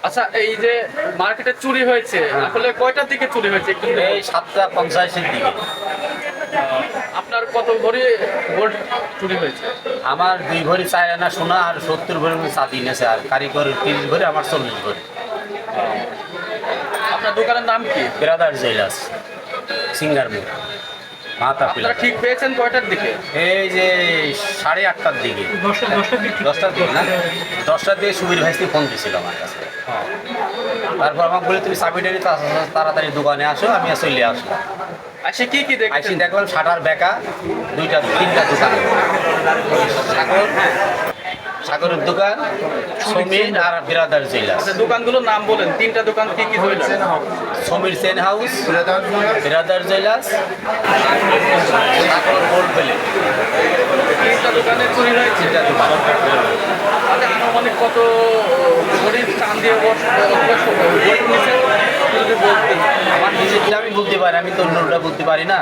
আচ্ছা, এই যে মার্কেটে চুরি হয়েছে, আসলে কয়টার দিকে চুরি হয়েছে একটু এই 7:50-এর দিকে। আপনার কত ভরি গোল্ড চুরি হয়েছে? আমার 2 ভরি 4 আনা সোনা আর 70 ভরি চাঁদি নেছে, আর কারিগর 30 ভরি, আমার 40 ভরি। আপনার দোকানের নাম কি? ব্রাদার জুয়েলার্স, সিঙ্গারপুর, মাতা পিলা। আপনারা ঠিক পেয়েছেন কয়টার দিকে? এই যে 8:30টার দিকে, 10টার দিকে না, 10টার দিকে সুবীর ভাইস্তি ফোন দিয়েছিল আমার কাছে। তারপর আমাকে বলে তুমি চাবিটা নিয়ে তাড়াতাড়ি দোকানে আসো, আমি চলে আসলাম। আসে কি কি আইসি দেখছেন? দেখলাম শাটার বেকা, 2-3টা দোকান, সাগরের দোকান, সমীর আর ব্রাদার জুয়েলার্স। আচ্ছা, দোকানগুলোর নাম বলেন, তিনটা দোকান কি কি হইল? Samir Sen house, brother jewellers, Sagar gold plate. তিনটা দোকানে চুরি হয়েছে। তিনটা দোকান। আচ্ছা, আনুমানিক কত ভরি চাঁদ দিয়ে গোল্ড নিয়েছেন যদি বলতেন? আমার নিজেরটা আমি বলতে পারি, আমি তো অন্যটা বলতে পারি না।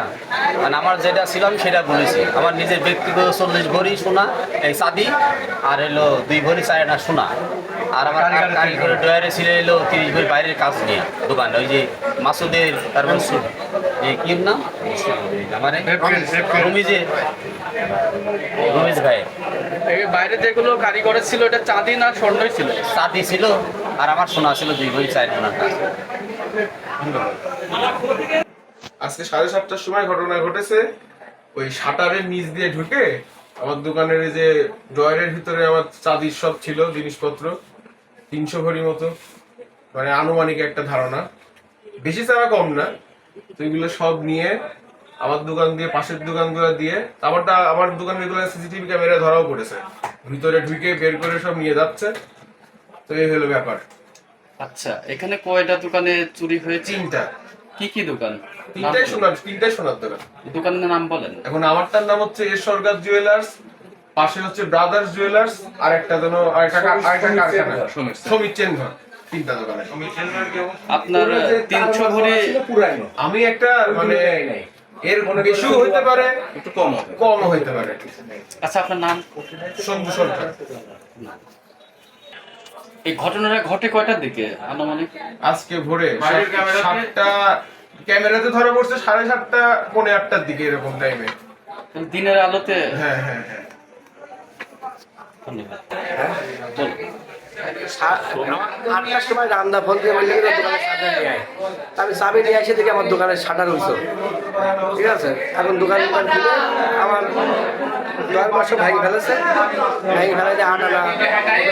কারণ আমার যেটা ছিল আমি সেটা বলেছি। আমার নিজের ব্যক্তিগত 40 ভরি সোনা, এই চাঁদি, আর এলো 2 ভরি 4 আনা সোনা। আর আমার কারিগরের ড্রয়ারে ছিল এলো 30 ভরি বাইরের কাজ নিয়ে দোকানটা, ওই যে মাসুদের, তারপর এই কি নাম আমার রমিজ ভাই। এই বাইরে যেগুলো কারিগরের ছিল, এটা চাঁদি না স্বর্ণই ছিল? চাঁদি ছিল, আর আমার সোনা ছিল 2 ভরি 4 আনার কাজ। আজকে 7:30টার সময় ঘটনা ঘটেছে। ওই শাটারের নিচ দিয়ে ঢুকে আমার দোকানের এই যে ড্রয়ারের ভিতরে আমার চাঁদির সব ছিল জিনিসপত্র, 300 ভরি মতো, মানে আনুমানিক একটা ধারণা, বেশি চারা কম না। তো এগুলো সব নিয়ে আমার দোকান দিয়ে, পাশের দোকানগুলো দিয়ে, আমার দোকানের এগুলো সিসিটিভি ক্যামেরায় ধরাও পড়েছে, ভিতরে ঢুকে বের করে সব নিয়ে যাচ্ছে। তো এই হলো ব্যাপার। আচ্ছা, এখানে কয়টা দোকানে চুরি হয়েছে? 3টা। কি কি দোকান? তিনটাই সোনার দোকান। দোকানের নাম বলেন। এখন আমারটার নাম হচ্ছে এস সরকার জুয়েলার্স, পাশে হচ্ছে ব্রাদার্স জুয়েলার্স, আর একটা যেন আরেকটা কারখানা সমীর চেনঘর। 3টা দোকানে। আপনার 300 ভরি আমি একটা মানে এর বেশিও হইতে পারে, একটু কম হইতে পারে। আচ্ছা, আপনার নাম? সঞ্জু সরকার। এই ঘটনাটা ঘটে কয়টার দিকে আনুমানিক? আজকে ভোরে 7টা, ক্যামেরাতে ধরা পড়ছে 7:30, 7:45টার দিকে, এরকম টাইমে। দিনের আলোতে? হ্যাঁ হ্যাঁ হ্যাঁ। ধন্যবাদ। 8টার সময় রান্না ফোন দিয়ে বললে দোকানে শাটার নিয়ে আয়। আমি চাবি নিয়ে এসে দেখি আমার দোকানের শাটার হইতো, ঠিক আছে। এখন দোকান খুলে আমার 10 মাস ভেঙে ফেলেছে, ভেঙে ফেলে যে 8 আনা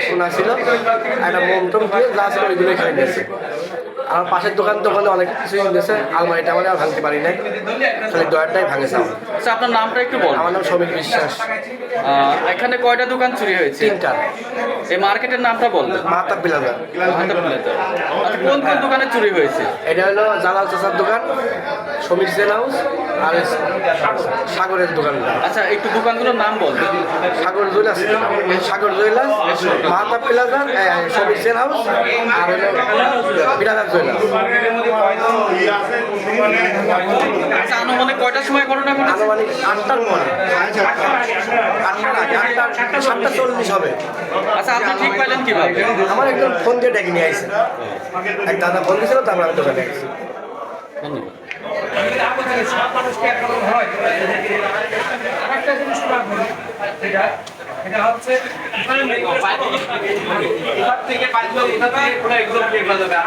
সোনা ছিল, একটা মোম টোম দিয়ে গ্লাস করে এগুলো খেলে নিয়েছে। আমার পাশের দোকানে অনেক কিছুই নিয়েছে, আলমারিটা মানে আর ভাঙতে পারি নাই, খালি ডয়ারটাই ভাঙেছে আমার। আচ্ছা, আপনার নামটা একটু বলুন। আমার নাম সমীর বিশ্বাস। এখানে কয়টা দোকান চুরি হয়েছে? 3টা। এই মার্কেটের নামটা বলবেন। মাতা প্লাজা। আচ্ছা, কোন কোন দোকানে চুরি হয়েছে? এটা হলো জালাল চাচার দোকান, সমীর সেন হাউস, আর সাগরের দোকান। আচ্ছা, একটু দোকানগুলোর নাম বলবেন। সাগর জুয়েলার্স, মাতা প্লাজা, সমীর সেন হাউস, আর হলো বিরাদার জুয়েলার্স। আচ্ছা, আনুমানিক কয়টার সময় ঘটনা ঘটেছে? আনুমানিক 8টার পরে, 8টার আগে, 7:40 হবে। আচ্ছা, আপনি ঠিক পাইলেন কিভাবে? আমার একদম ফোন দিয়ে ডেকে নিয়ে আসছে, এক দাদা ফোন দিয়েছিল, তারপর আমি দোকানে গেছি। ধন্যবাদ। এটা হচ্ছে এবার থেকে যাবে